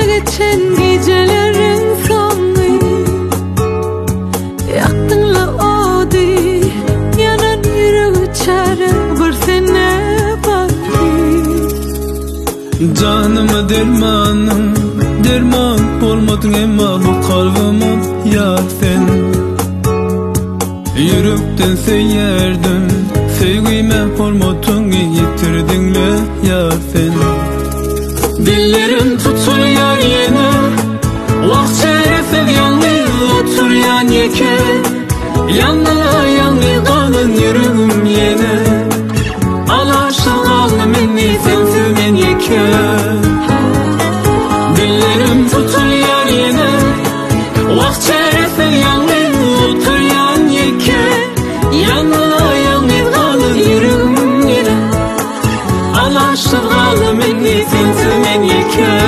geçen gecelerin sonu yaktınla odi yanan yürü çare bir sene baktı. Canıma derman olmadın emma bu kalbıma yar sen. Yürekten seyerdin sevgime hormatını yitirdinle yar sen. Dillerim tutuluyor yine vakt şerefel yanlı otur yan yeke. Yanına yanlı kalın yüreğim yine alaşık aldım beni sensiz men yeke. Dillerim tutuluyor yine vakt şerefel yanlı otur yan yeke. Yanına yanlı kalın yüreğim yine alaşık aldım beni sensiz men yeke.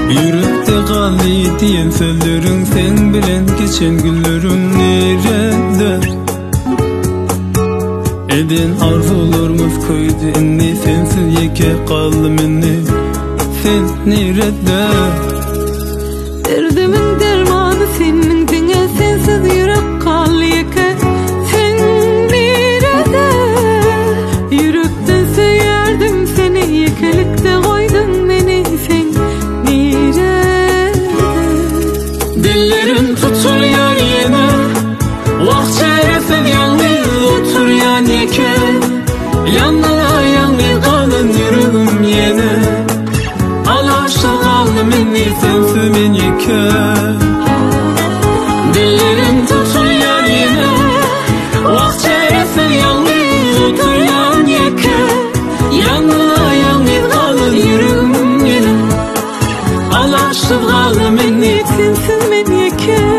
Yürekte kaldı diyen sözlerin sen bilen geçen günlerim nerede? Eden arzularımız koydu inni sensiz yeke kaldım inni sen nerede? Derdimin dermanı senin dine sensiz yürek kal yeke. Sen nerede? Yürekten söylerdim seni yekelikte koydun beni sen nerede? Dillerim tutuluyor yine vakt şerefel yanlı otur yan yeke. Yanına yanlı kalın yüreğim yine alaşık aldım beni sensiz men yeke. Dillerim tutuluyor yine vakt şerefel yanlı otur yan yeke. Yanına yanlı kalın yüreğim yine alaşık aldım beni sensiz men yeke.